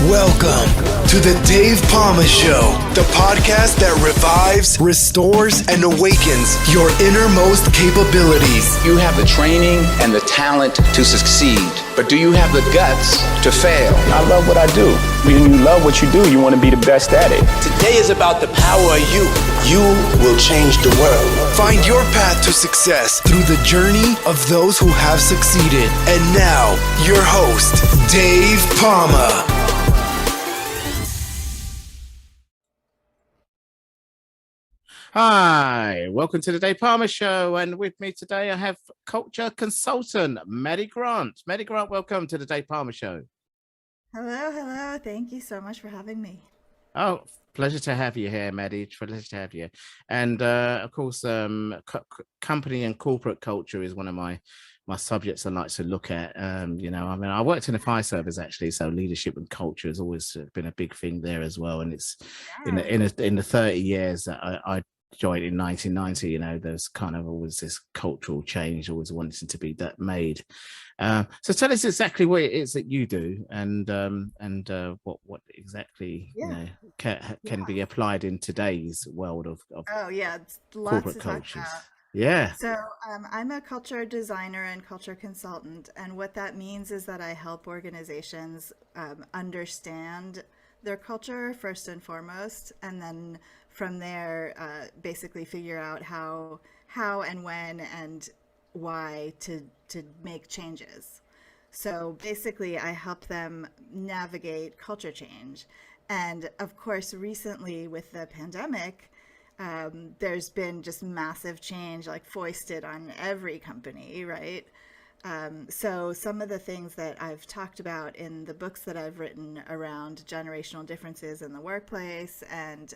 Welcome to the Dave Palma Show, the podcast that revives, restores, and awakens your innermost capabilities. You have the training and the talent to succeed, but do you have the guts to fail? I love what I do. When you love what you do, you want to be the best at it. Today is about the power of you. You will change the world. Find your path to success through the journey of those who have succeeded. And now, your host, Dave Palma. Hi, welcome to the Dave Palma Show, and with me today I have culture consultant Maddie Grant. Maddie Grant, welcome to the Dave Palma Show. Hello. Thank you so much for having me. Oh, pleasure to have you here, Maddie. Pleasure to have you. And of course, company and corporate culture is one of my subjects I like to look at. I worked in the fire service actually, so leadership and culture has always been a big thing there as well. And it's in the 30 years that I joined in 1990, there's kind of always this cultural change always wanting to be that made. So tell us exactly what it is that you do, and what exactly can be applied in today's world of it's lots corporate to cultures. talk about. Yeah. So I'm a culture designer and culture consultant, and what that means is that I help organizations understand their culture first and foremost, and then from there basically figure out how and when and why to make changes. So basically I help them navigate culture change. And of course, recently with the pandemic, there's been just massive change like foisted on every company, right? So some of the things that I've talked about in the books that I've written around generational differences in the workplace and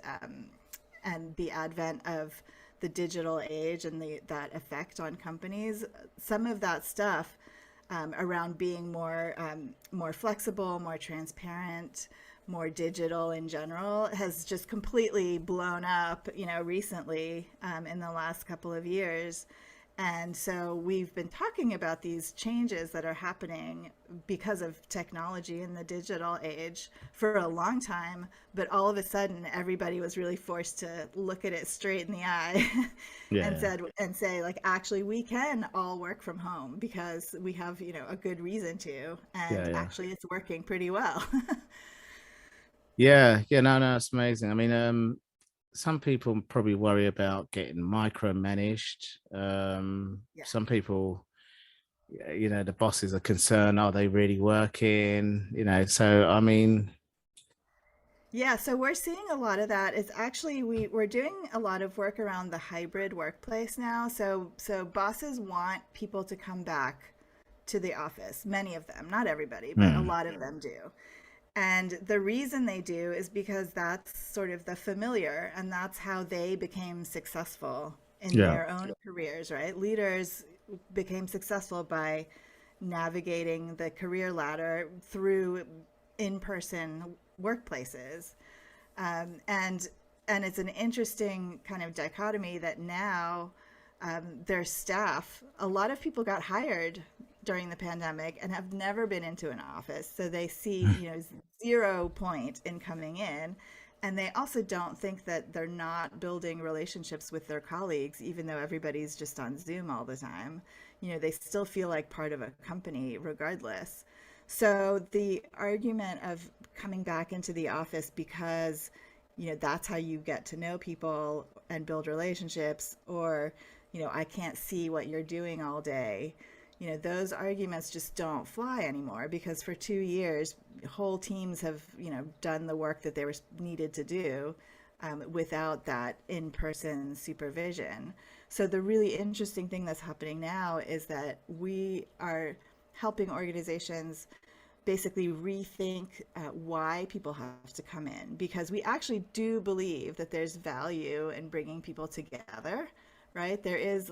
the advent of the digital age and that effect on companies, some of that stuff around being more flexible, more transparent, more digital in general has just completely blown up, recently in the last couple of years. And so we've been talking about these changes that are happening because of technology in the digital age for a long time, but all of a sudden everybody was really forced to look at it straight in the eye and say like, actually we can all work from home because we have, a good reason to, and actually it's working pretty well. No, it's amazing. I mean, some people probably worry about getting micromanaged. Some people, the bosses are concerned, are they really working? So I mean. Yeah, so we're seeing a lot of that. It's actually, we're doing a lot of work around the hybrid workplace now. So bosses want people to come back to the office, many of them, not everybody, but a lot of them do. And the reason they do is because that's sort of the familiar, and that's how they became successful in their own careers, right? Leaders became successful by navigating the career ladder through in-person workplaces. And it's an interesting kind of dichotomy that now their staff, a lot of people got hired during the pandemic and have never been into an office. So they see, 0 point in coming in. And they also don't think that they're not building relationships with their colleagues, even though everybody's just on Zoom all the time. They still feel like part of a company regardless. So the argument of coming back into the office because, that's how you get to know people and build relationships, or, I can't see what you're doing all day. Those arguments just don't fly anymore, because for 2 years, whole teams have, done the work that they were needed to do without that in-person supervision. So the really interesting thing that's happening now is that we are helping organizations basically rethink why people have to come in, because we actually do believe that there's value in bringing people together. Right? There's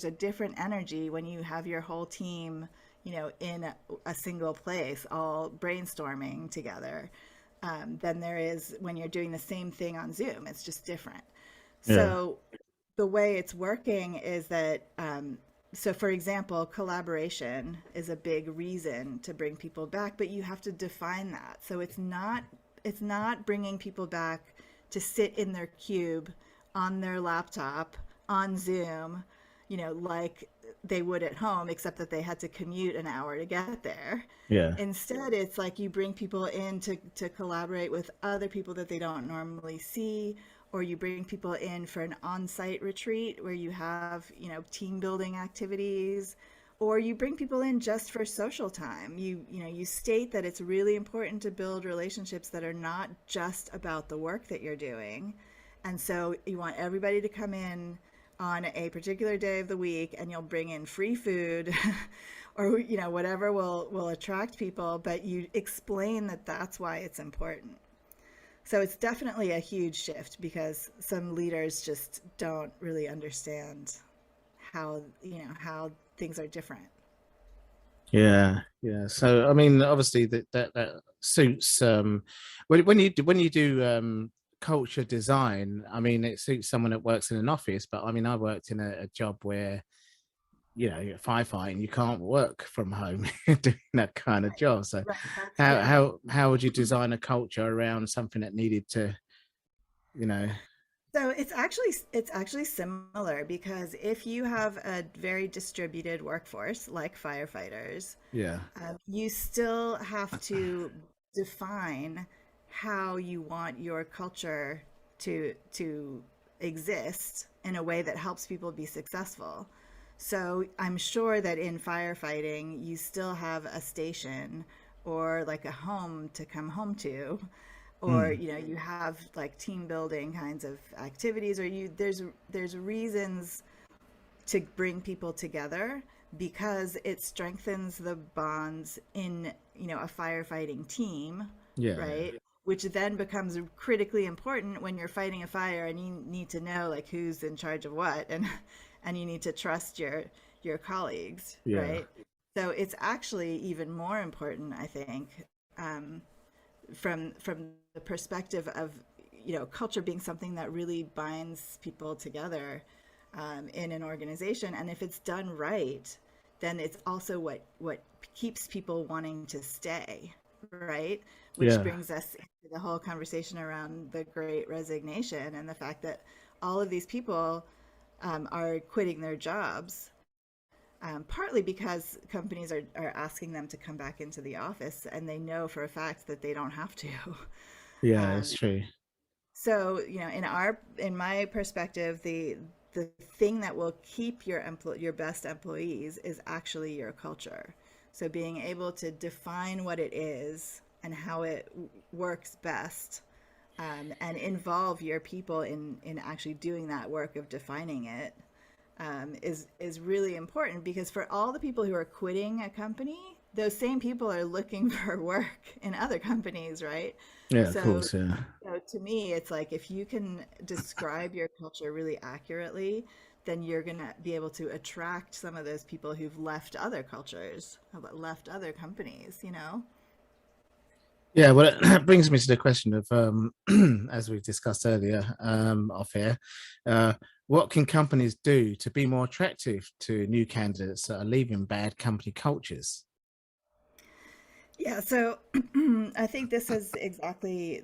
a different energy when you have your whole team, in a single place, all brainstorming together, than there is when you're doing the same thing on Zoom. It's just different. Yeah. So the way it's working is that so for example, collaboration is a big reason to bring people back, but you have to define that. So it's not bringing people back to sit in their cube on their laptop on Zoom, like they would at home, except that they had to commute an hour to get there. Yeah. Instead, it's like you bring people in to collaborate with other people that they don't normally see, or you bring people in for an on-site retreat where you have, team building activities, or you bring people in just for social time. You state that it's really important to build relationships that are not just about the work that you're doing. And so you want everybody to come in on a particular day of the week, and you'll bring in free food or whatever will attract people, but you explain that that's why it's important. So it's definitely a huge shift, because some leaders just don't really understand how things are different. Yeah. So I mean, obviously that suits when you do culture design. I mean, it suits someone that works in an office, but I mean, I worked in a job where firefighting, you can't work from home doing that kind of job. So how would you design a culture around something that needed to, So it's actually similar, because if you have a very distributed workforce like firefighters, you still have to define how you want your culture to exist in a way that helps people be successful. So I'm sure that in firefighting, you still have a station or like a home to come home to, or you have like team building kinds of activities, or there's reasons to bring people together, because it strengthens the bonds in a firefighting team, right? Which then becomes critically important when you're fighting a fire and you need to know like who's in charge of what, and you need to trust your colleagues, right? So it's actually even more important, I think, from the perspective of culture being something that really binds people together in an organization. And if it's done right, then it's also what keeps people wanting to stay, right? Which brings us into the whole conversation around the Great Resignation and the fact that all of these people are quitting their jobs, partly because companies are asking them to come back into the office, and they know for a fact that they don't have to. That's true. So in my perspective, the thing that will keep your best employees is actually your culture. So being able to define what it is and how it works best, and involve your people in actually doing that work of defining it, is really important, because for all the people who are quitting a company, those same people are looking for work in other companies, right? Of course. So to me, it's like, if you can describe your culture really accurately, then you're going to be able to attract some of those people who've left other cultures, left other companies, Yeah, well, that brings me to the question of, as we discussed earlier, off here, what can companies do to be more attractive to new candidates that are leaving bad company cultures? Yeah, so I think this is exactly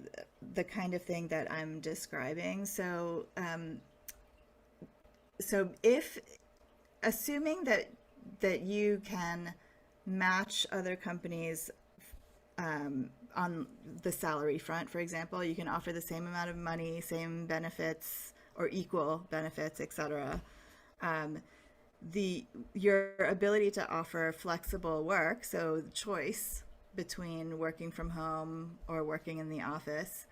the kind of thing that I'm describing. So, if assuming that you can match other companies on the salary front, for example, you can offer the same amount of money, same benefits, or equal benefits, etc. Your ability to offer flexible work, so choice between working from home or working in the office,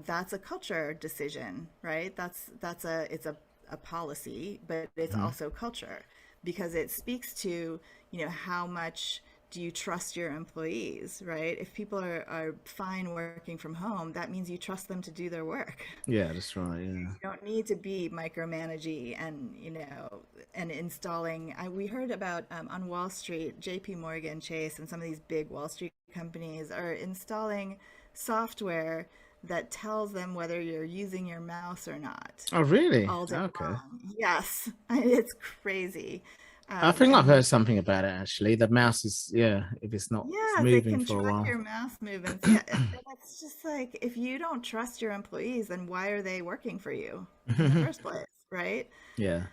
that's a culture decision, right? It's a policy, but it's also culture, because it speaks to how much do you trust your employees, right? If people are fine working from home, that means you trust them to do their work. Yeah, that's right. Yeah. You don't need to be micromanaging and installing. We heard about on Wall Street, JP Morgan Chase and some of these big Wall Street companies are installing software that tells them whether you're using your mouse or not. Oh, really? All day Okay. long. Yes, it's crazy. I think I've heard something about it actually. The mouse is, yeah, if it's not Yeah, they moving can for a track while. your mouse movements. Yeah, and it's just like if you don't trust your employees, then why are they working for you in the first place, right? Yeah.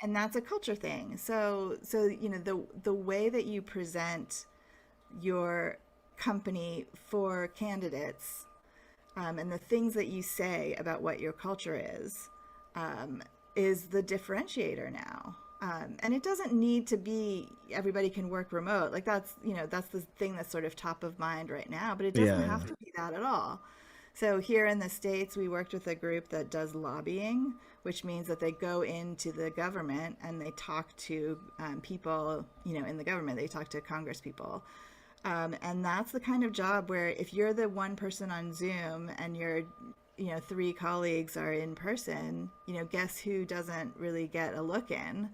And that's a culture thing. So the way that you present your company for candidates, and the things that you say about what your culture is the differentiator now. And it doesn't need to be everybody can work remote. Like that's the thing that's sort of top of mind right now, but it doesn't Yeah. have Yeah. to be that at all. So here in the States, we worked with a group that does lobbying, which means that they go into the government and they talk to people, in the government. They talk to Congress people. And that's the kind of job where if you're the one person on Zoom and your, three colleagues are in person, guess who doesn't really get a look in?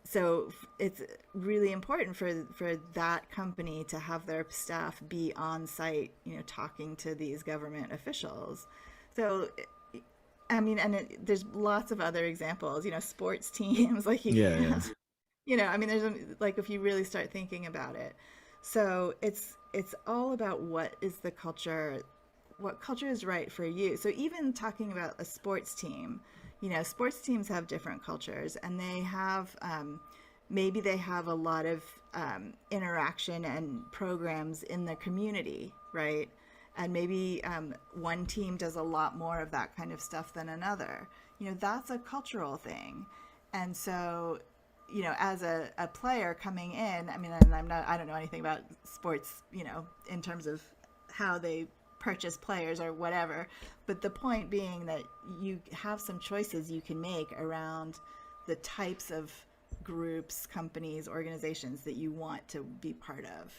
So it's really important for that company to have their staff be on site, talking to these government officials. So, I mean, and there's lots of other examples, sports teams, like Yeah. Yeah. I mean, like if you really start thinking about it. So it's all about what is the culture, what culture is right for you. So even talking about a sports team, sports teams have different cultures, and they have maybe they have a lot of interaction and programs in the community, right? And maybe one team does a lot more of that kind of stuff than another. That's a cultural thing. And so, as a player coming in, I mean, and I don't know anything about sports, in terms of how they purchase players or whatever. But the point being that you have some choices you can make around the types of groups, companies, organizations that you want to be part of,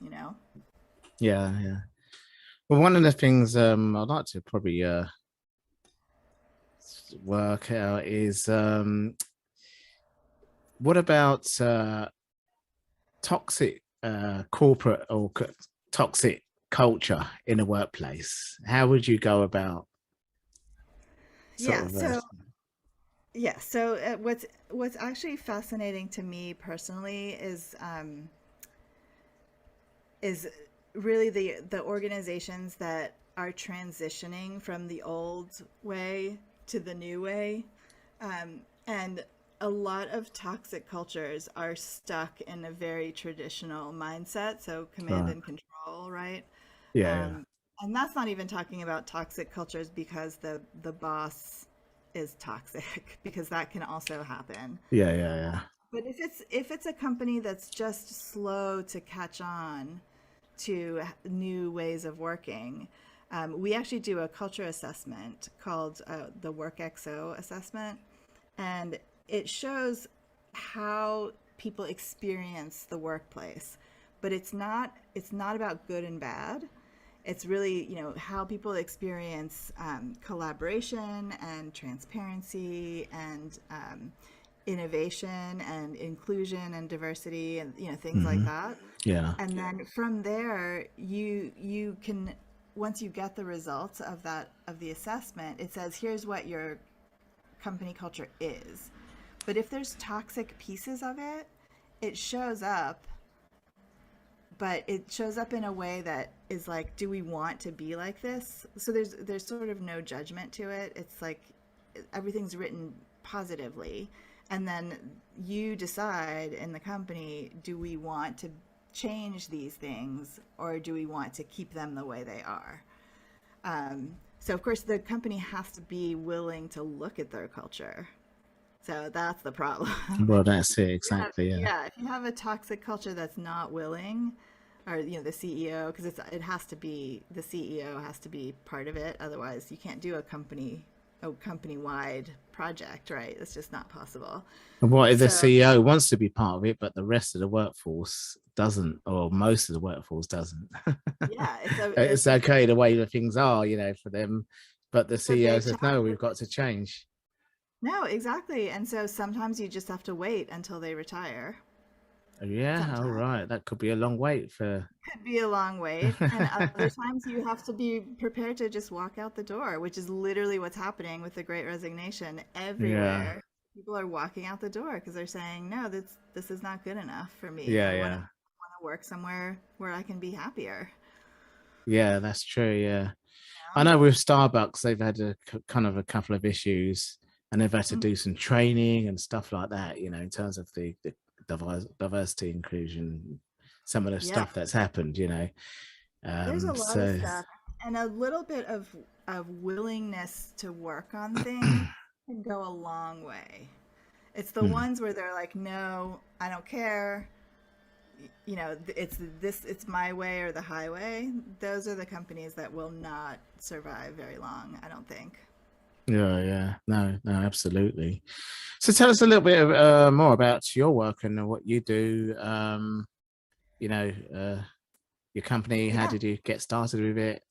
Yeah. Yeah. Well, one of the things I'd like to probably work out is what about toxic corporate or toxic culture in a workplace? How would you go about sort Yeah. of So what's actually fascinating to me personally is really the organizations that are transitioning from the old way to the new way, and a lot of toxic cultures are stuck in a very traditional mindset, so command right? and control, right? Yeah. um, and that's not even talking about toxic cultures because the boss is toxic, because that can also happen. Yeah. Yeah. Yeah. But if it's a company that's just slow to catch on to new ways of working, we actually do a culture assessment called the WorkXO assessment, and it shows how people experience the workplace. But it's not about good and bad. It's really, how people experience collaboration and transparency and innovation and inclusion and diversity and things like that. Yeah. And then from there, you can, once you get the results of the assessment, it says here's what your company culture is. But if there's toxic pieces of it, it shows up, but it shows up in a way that is like, do we want to be like this? So there's sort of no judgment to it. It's like everything's written positively, and then you decide in the company, do we want to change these things or do we want to keep them the way they are? So of course the company has to be willing to look at their culture. So that's the problem. Well, that's it exactly. Yeah, if you have a toxic culture that's not willing, or the CEO, because it has to be, the CEO has to be part of it. Otherwise, you can't do a company-wide project, right? It's just not possible. What if the CEO wants to be part of it, but the rest of the workforce doesn't, or most of the workforce doesn't? Yeah, it's okay the way the things are, for them, but the CEO says, no, we've got to change. No, exactly. And so sometimes you just have to wait until they retire. Yeah, all right. That could be a long wait for. Could be a long wait. And other times you have to be prepared to just walk out the door, which is literally what's happening with the Great Resignation everywhere. people are walking out the door because they're saying, no, this is not good enough for me. Yeah, I want yeah. to work somewhere where I can be happier. Yeah, that's true. Yeah. I You know with Starbucks, they've had kind of a couple of issues and they've had to know? do some training and stuff like that, in terms of the diversity, inclusion, some of the Yeah, stuff that's happened, there's a lot of So, stuff and a little bit of willingness to work on things can go a long way. It's the hmm. ones where they're like, no, I don't care. It's my way or the highway. Those are the companies that will not survive very long, I don't think. Yeah, yeah. No, no, absolutely. So tell us a little bit more about your work and what you do. You know, uh, your company, how Yeah. did you get started with it?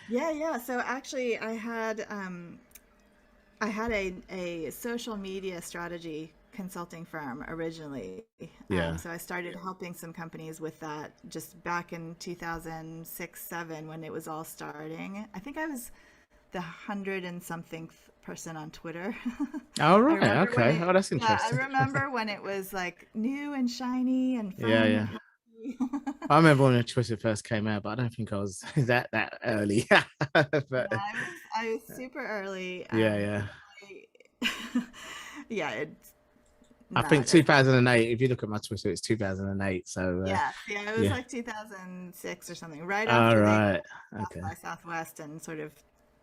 Yeah. So actually, I had a social media strategy consulting firm originally. Yeah. So I started helping some companies with that just back in 2006-07 when it was all starting. I think I was the 100 and something person on Twitter. Oh, I right. remember when Okay. it, Oh, that's yeah, I interesting. remember when it was like new and shiny and Yeah, fun and yeah. happy. I remember when Twitter first came out, but I don't think I was that early. Yeah, But I was super early. yeah, yeah. Yeah, it's I think not as 2008. If you look at my Twitter, it's 2008. So yeah, it was yeah. like 2006 or something, right All after they right. South Okay. by Southwest and sort of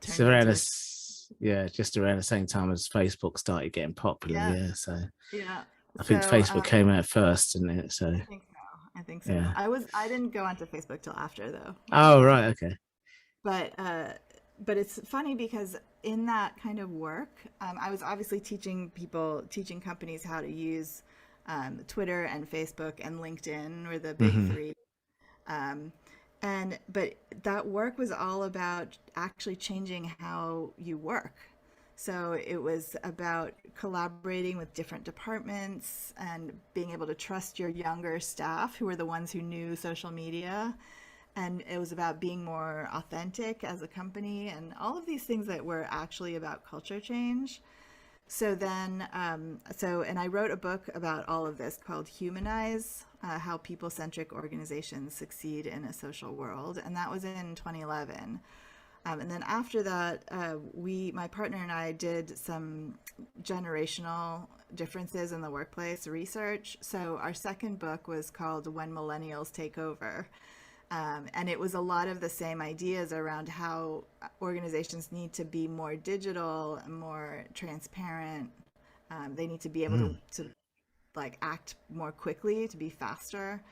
turned So around into a this, yeah, just around the same time as Facebook started getting popular. yeah, Yeah. So yeah. I think So Facebook came out first, didn't it? So I think so. I think so. yeah. I didn't go onto Facebook till after though. Oh, right. Okay. But but it's funny because in that kind of work, I was obviously teaching companies how to use Twitter and Facebook and LinkedIn were the big Hmm. three. Um, and but that work was all about actually changing how you work. So it was about collaborating with different departments and being able to trust your younger staff who were the ones who knew social media. And it was about being more authentic as a company and all of these things that were actually about culture change. So then, and I wrote a book about all of this called Humanize, How People-Centric Organizations Succeed in a Social World. And that was in 2011. And then after that, my partner and I did some generational differences in the workplace research. So our second book was called When Millennials Take Over. And it was a lot of the same ideas around how organizations need to be more digital and more transparent. They need to be able to like act more quickly, to be faster.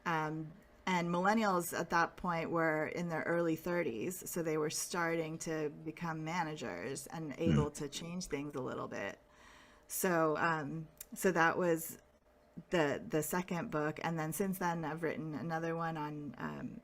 And millennials at that point were in their early 30s, so they were starting to become managers and able to change things a little bit. So so that was the second book, and then since then I've written another one on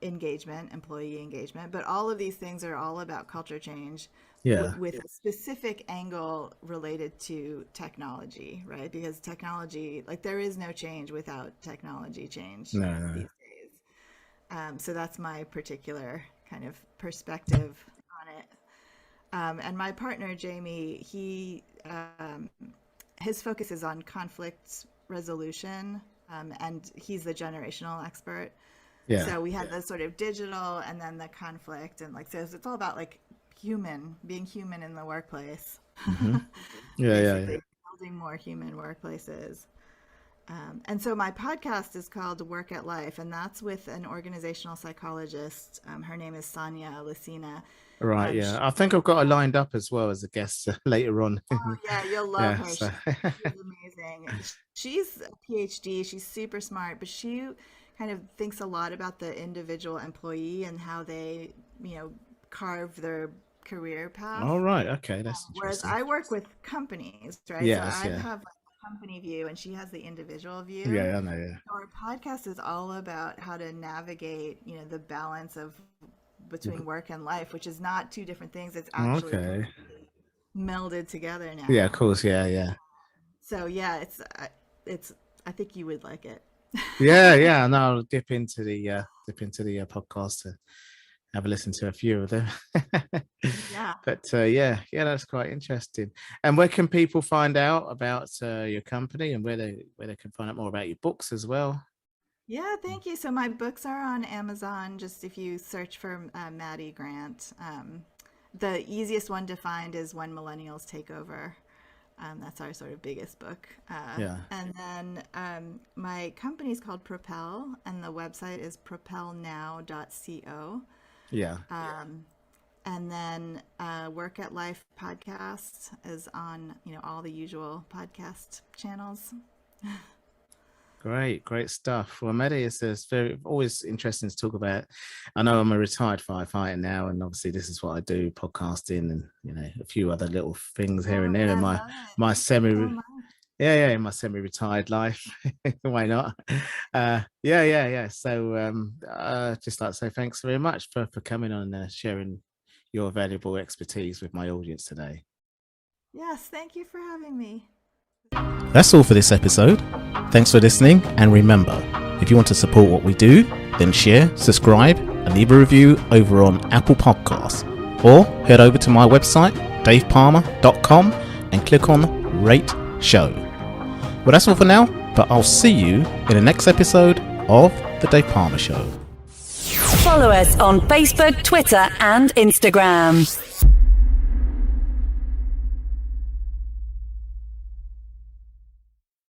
engagement, employee engagement. But all of these things are all about culture change Yeah. with a specific angle related to technology, right? Because technology, like there is no change without technology change No, no. these days. So that's my particular kind of perspective on it. And my partner Jamie, his focus is on conflict resolution, and he's the generational expert. Yeah. So we had the sort of digital and then the conflict, and like so it's all about like being human in the workplace. Hmm. Yeah, yeah, Basically yeah. building more human workplaces. And so my podcast is called Work at Life, and that's with an organizational psychologist. Her name is Sonia Lucina. Right, She, yeah. I think I've got her lined up as well as a guest later on. oh yeah, you'll love Yeah, her. so She's amazing. She's a PhD. She's super smart, but she kind of thinks a lot about the individual employee and how they, carve their career path. all right, okay, that's Whereas interesting. I work with companies, right? So Yes, I yeah. have like the company view and she has the individual view. Yeah, I know, yeah. Our podcast is all about how to navigate, the balance of between work and life, which is not two different things. It's actually Okay. melded together Yeah, of now. course, yeah, yeah. So yeah, it's I think you would like it. Yeah, yeah. No, I'll dip into the podcast have a listen to a few of them. Yeah. But yeah, that's quite interesting. And where can people find out about your company, and where they can find out more about your books as well? Yeah, thank you. So my books are on Amazon. Just if you search for Maddie Grant, the easiest one to find is When Millennials Take Over. That's our sort of biggest book. And then my company is called Propel, and the website is propelnow.co. Yeah. And then Work at Life podcast is on, all the usual podcast channels. Great stuff. Well, Maddie, it's always interesting to talk about. I know I'm a retired firefighter now, and obviously this is what I do, podcasting, and a few other little things here and there in my my semi-retired life. Why not? So just like to say thanks very much for coming on and sharing your valuable expertise with my audience today. Yes, thank you for having me. That's all for this episode. Thanks for listening, and remember, if you want to support what we do, then share, subscribe, and leave a review over on Apple Podcasts, or head over to my website, davepalmer.com, and click on Rate Show. Well, that's all for now, but I'll see you in the next episode of The Dave Palmer Show. Follow us on Facebook, Twitter, and Instagram.